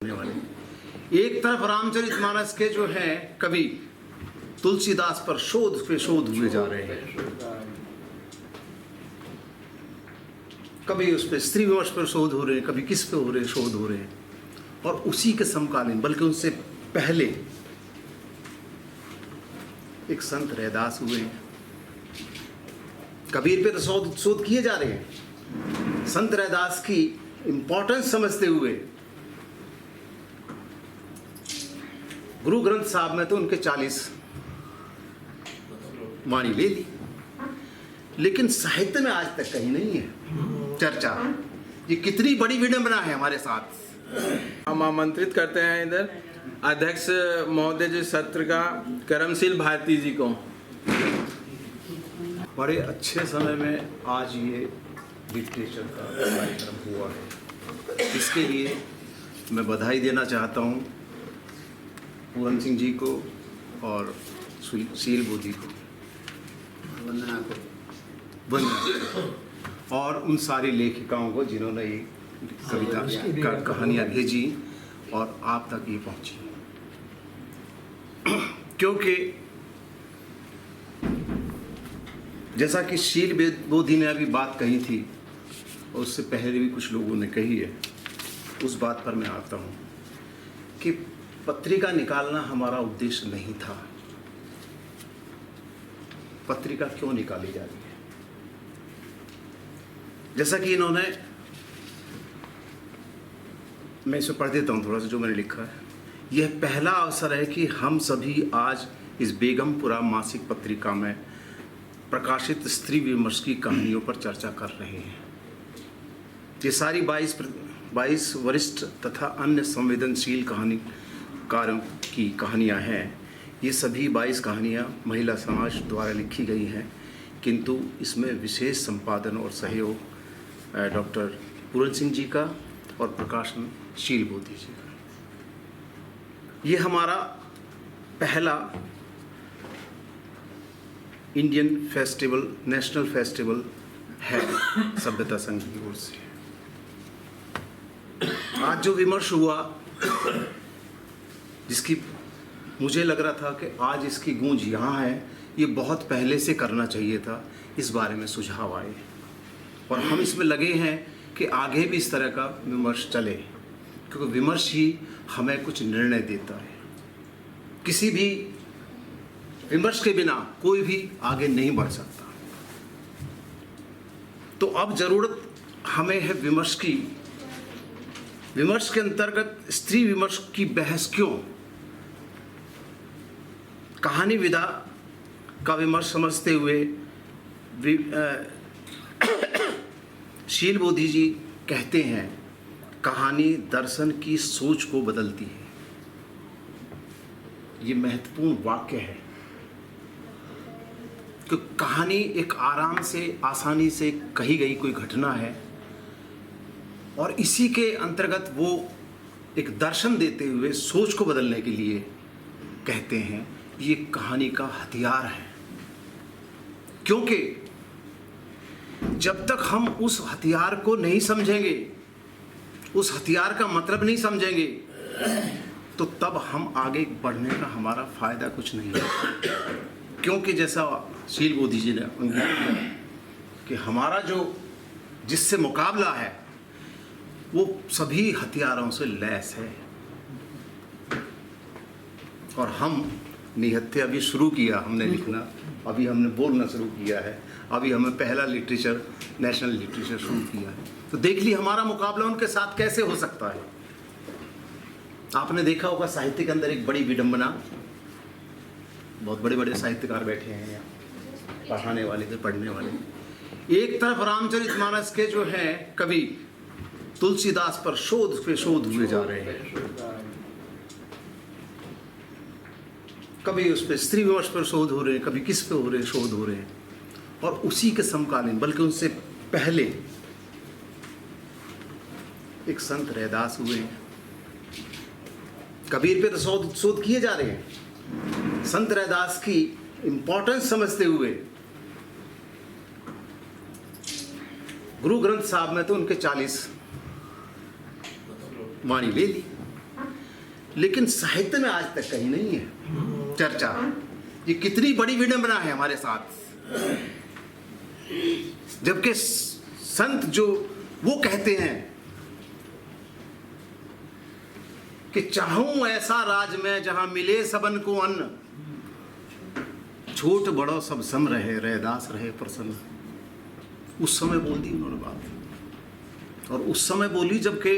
वाले एक तरफ रामचरितमानस के जो हैं कवि तुलसीदास पर शोध पे शोध हुए जा रहे हैं, कभी उस पर स्त्री विमर्श पर शोध हो रहे हैं, कभी किस पे हो रहे हैं शोध हो रहे हैं। और उसी के समकालीन बल्कि उनसे पहले एक संत रैदास हुए हैं, कबीर पे तो शोध किए जा रहे हैं। संत रैदास की इंपॉर्टेंस समझते हुए गुरु ग्रंथ साहब में तो उनके 40 वाणी ले ली, लेकिन साहित्य में आज तक कहीं नहीं है चर्चा। ये कितनी बड़ी विडंबना है हमारे साथ। हम आमंत्रित करते हैं इधर अध्यक्ष महोदय जी सत्र का करमशील भारती जी को। बड़े अच्छे समय में आज ये लिटरेचर का कार्यक्रम हुआ है, इसके लिए मैं बधाई देना चाहता हूँ पूरन सिंह जी को और शील बोधी को, वंदना और उन सारी लेखिकाओं को जिन्होंने ये कविता कहानियाँ भेजी और आप तक ये पहुँची। क्योंकि जैसा कि शील बोधी ने अभी बात कही थी और उससे पहले भी कुछ लोगों ने कही है, उस बात पर मैं आता हूँ कि पत्रिका निकालना हमारा उद्देश्य नहीं था। पत्रिका क्यों निकाली जा रही है? जैसा कि इन्होंने, मैं इसे पढ़ देता हूँ थोड़ा सा जो मैंने लिखा है। यह पहला अवसर है कि हम सभी आज इस बेगमपुरा मासिक पत्रिका में प्रकाशित स्त्री विमर्श की कहानियों पर चर्चा कर रहे हैं। ये सारी 22 वरिष्ठ तथा अन्य संवेदनशील कहानीकारों की कहानियाँ हैं। ये सभी 22 कहानियाँ महिला समाज द्वारा लिखी गई हैं, किंतु इसमें विशेष संपादन और सहयोग डॉक्टर पूरन सिंह जी का और प्रकाशन शील बोधी जी का। ये हमारा पहला इंडियन फेस्टिवल, नेशनल फेस्टिवल है सभ्यता संघ की ओर से। आज जो विमर्श हुआ, जिसकी मुझे लग रहा था कि आज इसकी गूंज यहाँ है, ये बहुत पहले से करना चाहिए था। इस बारे में सुझाव आए और हम इसमें लगे हैं कि आगे भी इस तरह का विमर्श चले, क्योंकि विमर्श ही हमें कुछ निर्णय देता है। किसी भी विमर्श के बिना कोई भी आगे नहीं बढ़ सकता। तो अब जरूरत हमें है विमर्श की। विमर्श के अंतर्गत स्त्री विमर्श की बहस क्यों? कहानी विधा का विमर्श समझते हुए शील बोधी जी कहते हैं, कहानी दर्शन की सोच को बदलती है। ये महत्वपूर्ण वाक्य है कि कहानी एक आराम से, आसानी से कही गई कोई घटना है और इसी के अंतर्गत वो एक दर्शन देते हुए सोच को बदलने के लिए कहते हैं। ये कहानी का हथियार है, क्योंकि जब तक हम उस हथियार को नहीं समझेंगे, उस हथियार का मतलब नहीं समझेंगे, तो तब हम आगे बढ़ने का हमारा फायदा कुछ नहीं है। क्योंकि जैसा शील बोधी जी ने कि हमारा जो जिससे मुकाबला है वो सभी हथियारों से लैस है और हम निहत्थे अभी शुरू किया हमने लिखना, अभी हमने बोलना शुरू किया है, अभी हमें पहला लिटरेचर, नेशनल लिटरेचर शुरू किया है। तो देख ली हमारा मुकाबला उनके साथ कैसे हो सकता है। आपने देखा होगा साहित्य के अंदर एक बड़ी विडंबना, बहुत बड़े बड़े साहित्यकार बैठे हैं यहाँ, पढ़ाने वाले थे, पढ़ने वाले। एक तरफ रामचरितमानस के जो हैं कवि तुलसीदास पर शोध पे शोध हुए जा रहे हैं, कभी उस पर स्त्री विमर्श पर शोध हो रहे हैं, कभी किस पे हो रहे हैं शोध हो रहे हैं। और उसी के समकालीन बल्कि उनसे पहले एक संत रैदास हुए हैं, कबीर पे तो शोध किए जा रहे हैं। संत रैदास की इंपॉर्टेंस समझते हुए गुरु ग्रंथ साहब में तो उनके 40 वाणी ले ली, लेकिन साहित्य में आज तक कहीं नहीं है चर्चा। ये कितनी बड़ी विडंबना है हमारे साथ। जबकि संत जो वो कहते हैं कि चाहूं ऐसा राज में जहां मिले सबन को अन्न, छोट बड़ो सब सम रहे, रैदास रहे प्रसन्न। उस समय बोल दी उन्होंने बात, और उस समय बोली जबकि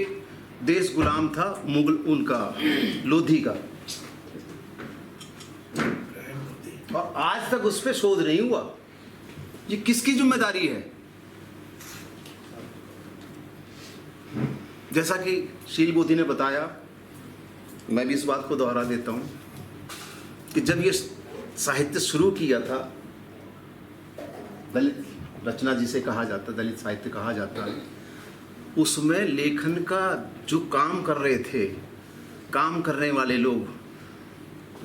देश गुलाम था मुगल उनका लोधी का, और आज तक उस पर शोध नहीं हुआ। ये किसकी जिम्मेदारी है? जैसा कि शील बोधी ने बताया, मैं भी इस बात को दोहरा देता हूं कि जब ये साहित्य शुरू किया था, दलित रचना जिसे कहा जाता, दलित साहित्य कहा जाता है, उसमें लेखन का जो काम कर रहे थे, काम करने वाले लोग,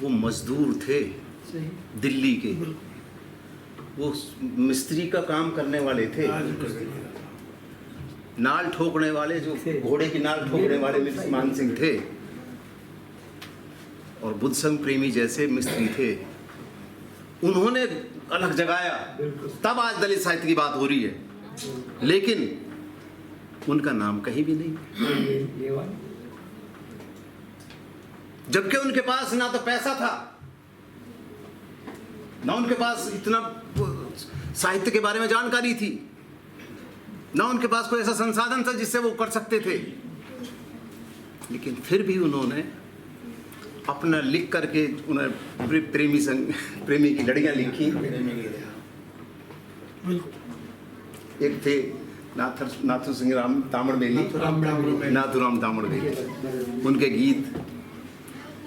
वो मजदूर थे दिल्ली के, वो मिस्त्री का काम करने वाले थे, नाल ठोकने वाले, जो घोड़े की नाल ठोकने वाले मान सिंह थे, और बुद्ध संघ प्रेमी जैसे मिस्त्री थे। उन्होंने अलग जगाया, तब आज दलित साहित्य की बात हो रही है, लेकिन उनका नाम कहीं भी नहीं। जबकि उनके पास ना तो पैसा था, ना उनके पास इतना साहित्य के बारे में जानकारी थी, ना उनके पास कोई ऐसा संसाधन था जिससे वो कर सकते थे, लेकिन फिर भी उन्होंने अपना लिख करके उन्होंने प्रेमी की लड़ियां लिखी। एक थे नाथू सिंह राम तामड़बेली, नाथूराम तामड़बेली, उनके गीत,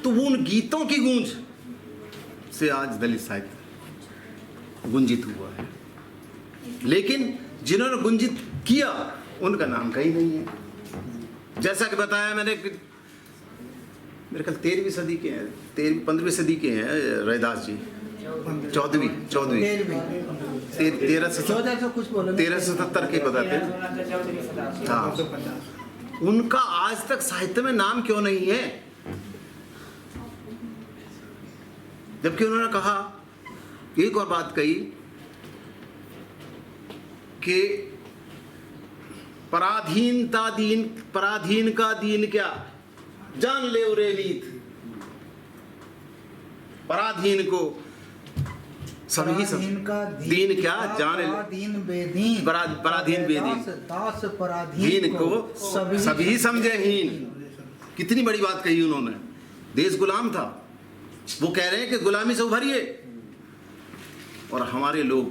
तो वो उन गीतों की गूंज से आज दलित साहित्य गुंजित हुआ है। लेकिन जिन्होंने गुंजित किया उनका नाम कहीं नहीं है। जैसा कि बताया मैंने, मेरे ख्याल 13वीं सदी के हैं, 15वीं सदी के हैं रैदास जी, 14वीं 1377 के बताते हैं। हाँ, उनका आज तक साहित्य में नाम क्यों नहीं है? जबकि उन्होंने कहा, एक और बात कही कि पराधीन का दीन क्या जान ले उरे नीत। पराधीन को सभी दीन क्या जान ले, पराधीन बेदीन, दास पराधीन को सभी समझे हीन। कितनी बड़ी बात कही उन्होंने। देश गुलाम था, वो कह रहे हैं कि गुलामी से उभरिए, और हमारे लोग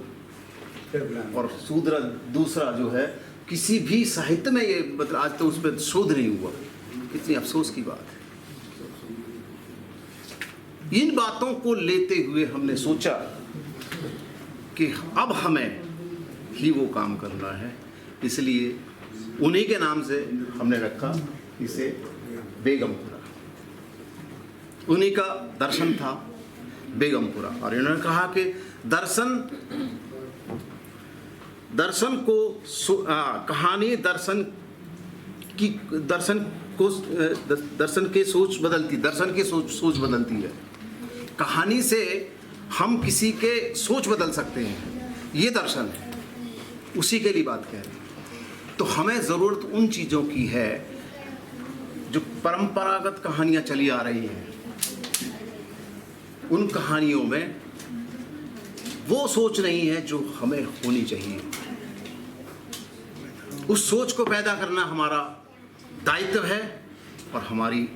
और शूद्र दूसरा जो है, किसी भी साहित्य में ये मतलब आज तो उस पर शोध नहीं हुआ। कितनी अफसोस की बात है। इन बातों को लेते हुए हमने सोचा कि अब हमें ही वो काम करना है, इसलिए उन्हीं के नाम से हमने रखा इसे बेगमपुरा। उन्हीं का दर्शन था बेगमपुरा, और इन्होंने कहा कि दर्शन को कहानी दर्शन के सोच बदलती, दर्शन की सोच बदलती है। कहानी से हम किसी के सोच बदल सकते हैं, ये दर्शन है। उसी के लिए बात कह रहे हैं। तो हमें ज़रूरत उन चीज़ों की है जो परंपरागत कहानियाँ चली आ रही हैं, उन कहानियों में वो सोच नहीं है जो हमें होनी चाहिए। उस सोच को पैदा करना हमारा दायित्व है और हमारी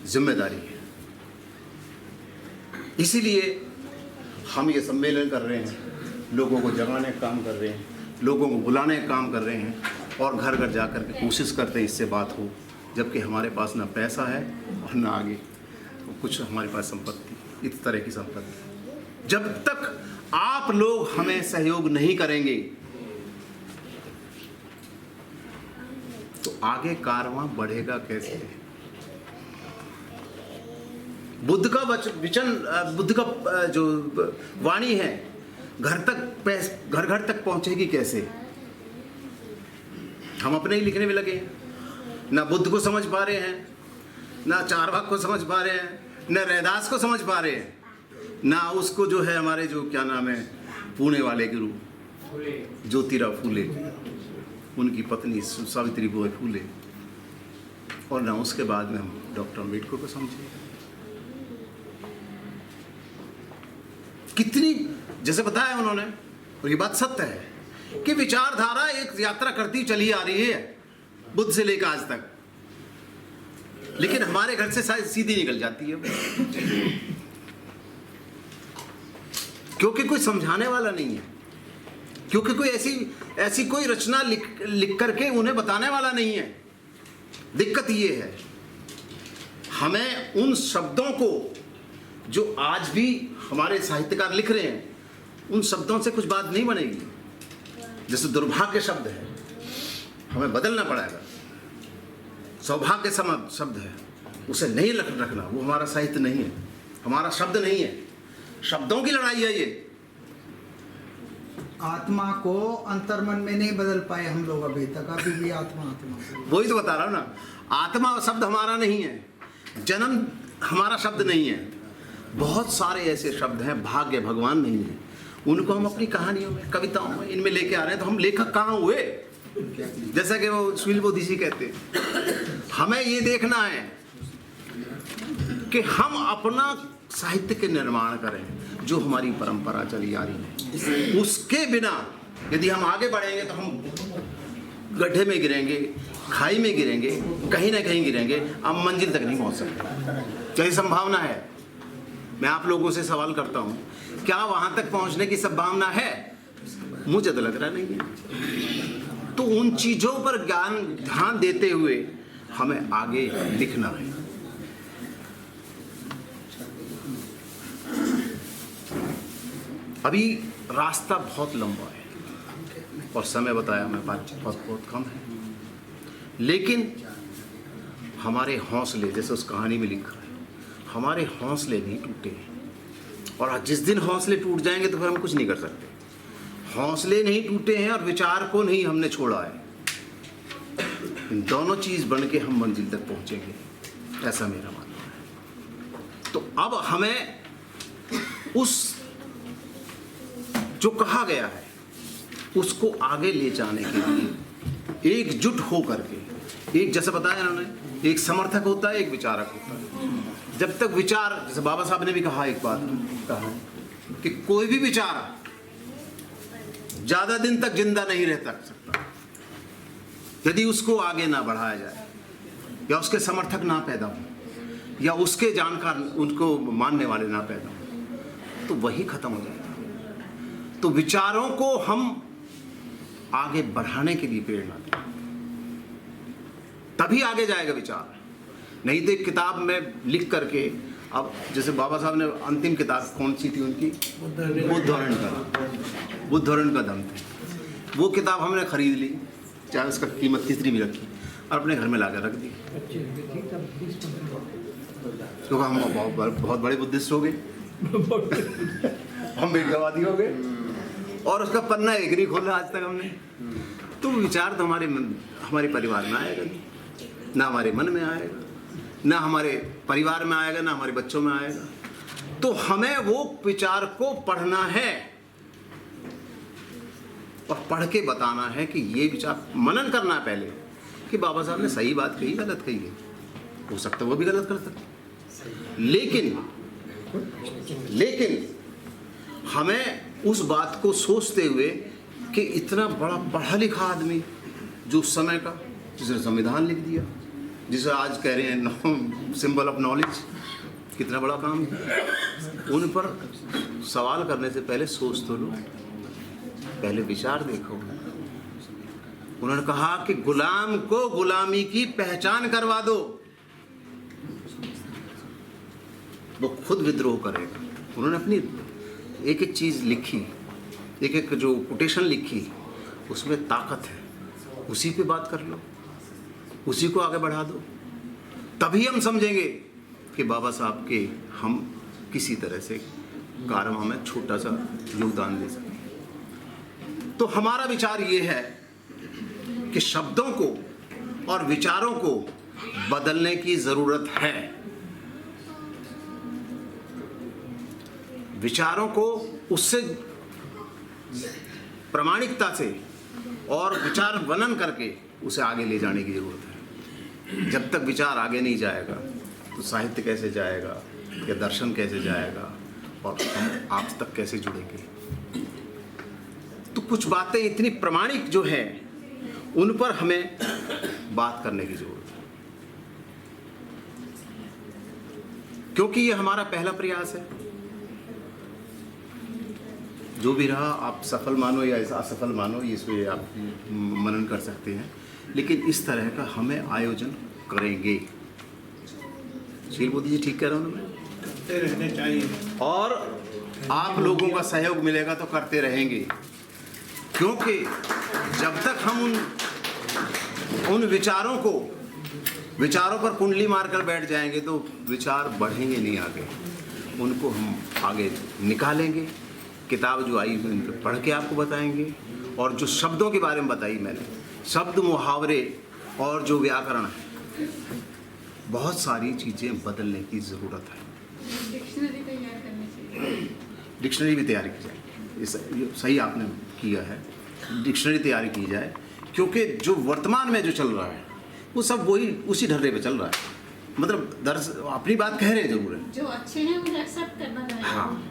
जिम्मेदारी है। इसीलिए हम ये सम्मेलन कर रहे हैं, लोगों को जगाने का काम कर रहे हैं, लोगों को बुलाने का काम कर रहे हैं, और घर घर जा कर के कोशिश करते हैं इससे बात हो। जबकि हमारे पास ना पैसा है और ना आगे कुछ हमारे पास संपत्ति, इस तरह की संपत्ति। जब तक आप लोग हमें सहयोग नहीं करेंगे तो आगे कारवां बढ़ेगा कैसे? बुद्ध का वचन, बुद्ध का जो वाणी है, घर घर तक पहुंचेगी कैसे? हम अपने ही लिखने में लगे हैं, ना बुद्ध को समझ पा रहे हैं, ना चारवाक को समझ पा रहे हैं, न रैदास को समझ पा रहे हैं, ना उसको जो है हमारे जो क्या नाम है पुणे वाले गुरु ज्योतिराव फूले, उनकी पत्नी सावित्री बाई फूले, और ना उसके बाद में हम डॉक्टर अम्बेडकर को समझे। कितनी, जैसे बताया उन्होंने, और ये बात सत्य है कि विचारधारा एक यात्रा करती चली आ रही है बुद्ध से लेकर आज तक, लेकिन हमारे घर से सीधी निकल जाती है, क्योंकि कोई समझाने वाला नहीं है, क्योंकि कोई ऐसी कोई रचना लिख करके उन्हें बताने वाला नहीं है। दिक्कत ये है, हमें उन शब्दों को जो आज भी हमारे साहित्यकार लिख रहे हैं, उन शब्दों से कुछ बात नहीं बनेगी। जैसे दुर्भाग्य शब्द है, हमें बदलना पड़ेगा। सौभाग्य शब्द है, उसे नहीं रखना, वो हमारा साहित्य नहीं है, हमारा शब्द नहीं है। शब्दों की लड़ाई है ये। आत्मा को अंतर्मन में नहीं बदल पाए हम लोग अभी तक, अभी भी आत्मा। वही तो बता रहा हूँ ना, आत्मा शब्द हमारा नहीं है, जन्म हमारा शब्द नहीं है। बहुत सारे ऐसे शब्द हैं, भाग्य भगवान नहीं है, उनको हम अपनी कहानियों में, कविताओं में, इनमें लेके आ रहे हैं। तो हम लेखक कहाँ हुए? जैसा कि वो सुनील बोधी जी कहते हैं, हमें ये देखना है कि हम अपना साहित्य के निर्माण करें जो हमारी परंपरा चली आ रही है। उसके बिना यदि हम आगे बढ़ेंगे तो हम गड्ढे में गिरेंगे, खाई में गिरेंगे, कहीं ना कहीं गिरेंगे, अब मंजिल तक नहीं पहुंच सकते। क्या संभावना है? मैं आप लोगों से सवाल करता हूं, क्या वहां तक पहुंचने की संभावना है? मुझे तो लग रहा नहीं है। तो उन चीजों पर ध्यान देते हुए हमें आगे लिखना है। अभी रास्ता बहुत लंबा है और समय बताया मैं बहुत कम है, लेकिन हमारे हौसले, जैसे उस कहानी में लिखा है, हमारे हौसले नहीं टूटे हैं। और जिस दिन हौसले टूट जाएंगे तो फिर हम कुछ नहीं कर सकते। हौसले नहीं टूटे हैं और विचार को नहीं हमने छोड़ा है। इन दोनों चीज बन के हम मंजिल तक पहुंचेंगे, ऐसा मेरा मानना है। तो अब हमें उस जो कहा गया है उसको आगे ले जाने के लिए एकजुट हो करके, एक, जैसे बताया इन्होंने, एक समर्थक होता है, एक विचारक होता है। जब तक विचार, जैसे बाबा साहब ने भी कहा, एक बात कहा कि कोई भी विचार ज्यादा दिन तक जिंदा नहीं रह सकता यदि उसको आगे ना बढ़ाया जाए, या उसके समर्थक ना पैदा हो, या उसके जानकार, उनको मानने वाले ना पैदा हो, तो वही खत्म हो जाएगा। तो विचारों को हम आगे बढ़ाने के लिए प्रेरणा दें, तभी आगे जाएगा विचार। नहीं तो एक किताब में लिख करके, अब जैसे बाबा साहब ने अंतिम किताब कौन सी थी उनकी, बुद्ध और उनका दम थे। वो किताब हमने खरीद ली, चाहे उसका कीमत कितनी भी रखी, और अपने घर में लाकर रख दी, क्योंकि हम बहुत बड़े बुद्धिस्ट हो गए, हम बेटवादी हो गए, और उसका पन्ना एक नहीं खोला आज तक हमने। तो विचार तो हमारे परिवार में आएगा नहीं, ना हमारे मन में आएगा, ना हमारे परिवार में आएगा, ना हमारे बच्चों में आएगा। तो हमें वो विचार को पढ़ना है और पढ़ के बताना है कि ये विचार, मनन करना है पहले कि बाबा साहब ने सही बात कही, गलत कही है, हो सकता है वो भी गलत कर सकते, लेकिन हमें उस बात को सोचते हुए कि इतना बड़ा पढ़ा लिखा आदमी जो उस समय का, जिसने संविधान लिख दिया, जिसे आज कह रहे हैं सिंबल ऑफ नॉलेज, कितना बड़ा काम है, उन पर सवाल करने से पहले सोच तो लो, पहले विचार देखो। उन्होंने कहा कि गुलाम को गुलामी की पहचान करवा दो, वो खुद विद्रोह करेगा। उन्होंने अपनी एक एक चीज लिखी, एक एक जो कोटेशन लिखी, उसमें ताकत है, उसी पे बात कर लो, उसी को आगे बढ़ा दो, तभी हम समझेंगे कि बाबा साहब के हम किसी तरह से कार्यों में छोटा सा योगदान दे सकें। तो हमारा विचार ये है कि शब्दों को और विचारों को बदलने की ज़रूरत है। विचारों को उससे प्रामाणिकता से और विचार वर्णन करके उसे आगे ले जाने की ज़रूरत है। जब तक विचार आगे नहीं जाएगा तो साहित्य कैसे जाएगा या दर्शन कैसे जाएगा और हम आप तक कैसे जुड़ेंगे। तो कुछ बातें इतनी प्रामाणिक जो हैं उन पर हमें बात करने की ज़रूरत है, क्योंकि ये हमारा पहला प्रयास है। जो भी रहा आप सफल मानो या असफल मानो, ये इसमें आप मनन कर सकते हैं, लेकिन इस तरह का हमें आयोजन करेंगे। शील मोदी जी ठीक कह रहा हूँ ना मैं? करते रहने चाहिए। और आप लोगों का सहयोग मिलेगा तो करते रहेंगे, क्योंकि जब तक हम उन विचारों पर कुंडली मारकर बैठ जाएंगे तो विचार बढ़ेंगे नहीं आगे। उनको हम आगे निकालेंगे। किताब जो आई उन पर पढ़ के आपको बताएंगे, और जो शब्दों के बारे में बताई मैंने, शब्द मुहावरे और जो व्याकरण है, बहुत सारी चीज़ें बदलने की ज़रूरत है। डिक्शनरी तैयार करनी चाहिए। डिक्शनरी भी तैयारी की जाए, ये सही आपने किया है, डिक्शनरी तैयारी की जाए, क्योंकि जो वर्तमान में जो चल रहा है वो सब वही उसी ढर्रे पे चल रहा है। मतलब अपनी बात कह रहे हैं जरूर है, जो अच्छे हैं उन्हें एक्सेप्ट करना चाहिए। हाँ,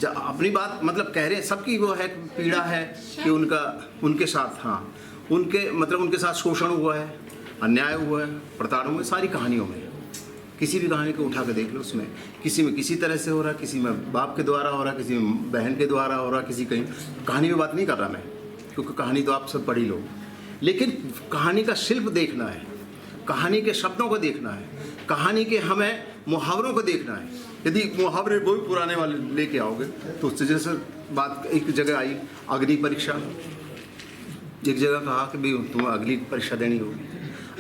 अपनी बात मतलब कह रहे हैं, सबकी वो है पीड़ा है कि उनके साथ, हाँ, उनके साथ शोषण हुआ है, अन्याय हुआ है, प्रताड़ना हुआ है। सारी कहानियों में, किसी भी कहानी को उठा के देख लो, उसमें किसी में किसी तरह से हो रहा, किसी में बाप के द्वारा हो रहा, किसी में बहन के द्वारा हो रहा, किसी कहीं। कहानी में बात नहीं कर रहा मैं, क्योंकि कहानी तो आप सब पढ़ ही लो, लेकिन कहानी का शिल्प देखना है, कहानी के शब्दों को देखना है, कहानी के हमें मुहावरों को देखना है। यदि मुहावरे बहुत पुराने वाले लेके आओगे तो उससे जैसे बात एक जगह आई अग्नि परीक्षा, एक जगह कहा कि भाई तुम्हें अग्नि परीक्षा देनी होगी।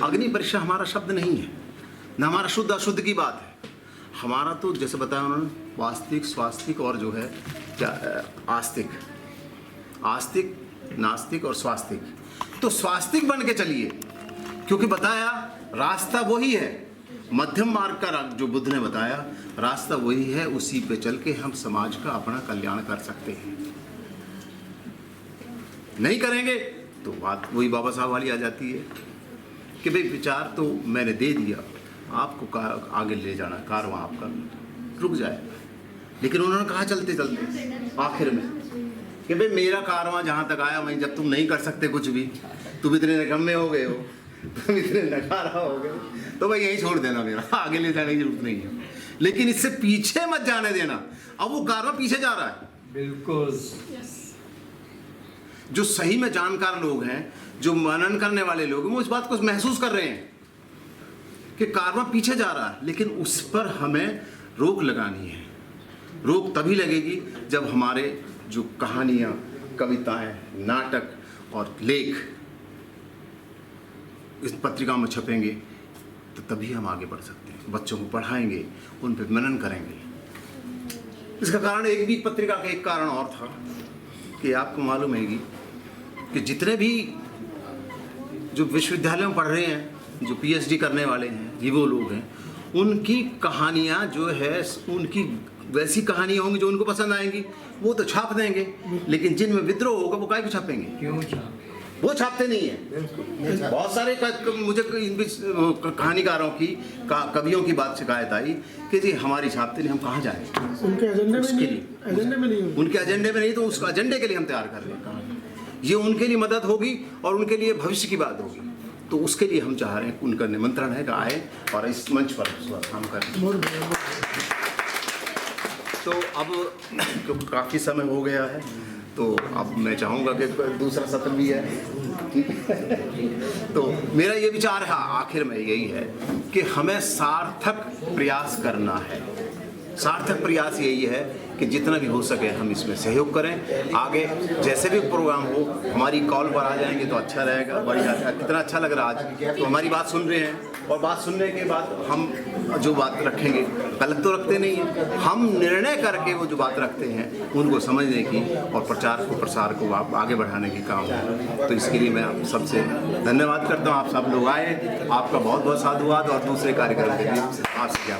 अग्नि परीक्षा हमारा शब्द नहीं है, न हमारा शुद्ध अशुद्ध की बात है। हमारा तो जैसे बताया उन्होंने वास्तविक, स्वास्तिक और जो है क्या आस्तिक, आस्तिक, नास्तिक और स्वास्तिक। तो स्वास्तिक बन के चलिए, क्योंकि बताया रास्ता वही है, मध्यम मार्ग का जो बुद्ध ने बताया रास्ता वही है, उसी पे चल के हम समाज का अपना कल्याण कर सकते हैं। नहीं करेंगे तो बात वही बाबा साहब वाली आ जाती है कि भाई विचार तो मैंने दे दिया, आपको आगे ले जाना, कारवां आपका रुक जाएगा। लेकिन उन्होंने कहा चलते चलते आखिर में कि भाई मेरा कारवां जहाँ तक आया वहीं, जब तुम नहीं कर सकते कुछ भी, तुम इतने निकम्मे हो गए हो, तुम इतने नकारा हो गए, तो भाई यही छोड़ देना, मेरा आगे ले जाने की जरूरत नहीं है। लेकिन इससे पीछे मत जाने देना। अब वो कारवां पीछे जा रहा है। बिल्कुल। जो सही में जानकार लोग हैं, जो मनन करने वाले लोग हैं, वो इस बात को महसूस कर रहे हैं कि कारवां पीछे जा रहा है, लेकिन उस पर हमें रोक लगानी है। रोक तभी लगेगी जब हमारे जो कहानियाँ, कविताएं, नाटक और लेख इस पत्रिका में छपेंगे, तो तभी हम आगे बढ़ सकते हैं। बच्चों को पढ़ाएंगे, उन पर मनन करेंगे। इसका कारण एक भी पत्रिका का एक कारण और था कि आपको मालूम है कि जितने भी जो विश्वविद्यालयों में पढ़ रहे हैं, जो पीएचडी करने वाले हैं, ये वो लोग हैं, उनकी कहानियाँ जो है, उनकी वैसी कहानियाँ होंगी जो उनको पसंद आएंगी, वो तो छाप देंगे। लेकिन जिनमें विद्रोह होगा वो काहे को छापेंगे? क्यों छाप? वो छापते नहीं है। बहुत सारे मुझे कहानीकारों की, कवियों की बात शिकायत आई कि जी हमारी छापते नहीं, हम कहाँ जाएं? उनके एजेंडे में नहीं, उनके एजेंडे में नहीं, तो उस एजेंडे के लिए हम तैयार कर रहे हैं कहानी। ये उनके लिए मदद होगी और उनके लिए भविष्य की बात होगी। तो उसके लिए हम चाह रहे हैं, उनका निमंत्रण है कि आए और इस मंच पर काम करें। तो अब क्योंकि काफ़ी समय हो गया है, तो अब मैं चाहूँगा कि दूसरा सत्र भी है, ठीक है? तो मेरा ये विचार है आखिर में यही है कि हमें सार्थक प्रयास करना है। सार्थक प्रयास यही है कि जितना भी हो सके हम इसमें सहयोग करें। आगे जैसे भी प्रोग्राम हो, हमारी कॉल पर आ जाएंगे तो अच्छा रहेगा। बड़ी कितना अच्छा लग रहा है आज, तो हमारी बात सुन रहे हैं। और बात सुनने के बाद हम जो बात रखेंगे गलत तो रखते नहीं हैं, हम निर्णय करके वो जो बात रखते हैं उनको समझने की और प्रचार को प्रसार को आप आगे बढ़ाने की काम है। तो इसके लिए मैं आप सबसे धन्यवाद करता हूँ। आप सब लोग आए, आपका बहुत बहुत साधुवाद और दूसरे कार्यक्रम के लिए आपसे क्या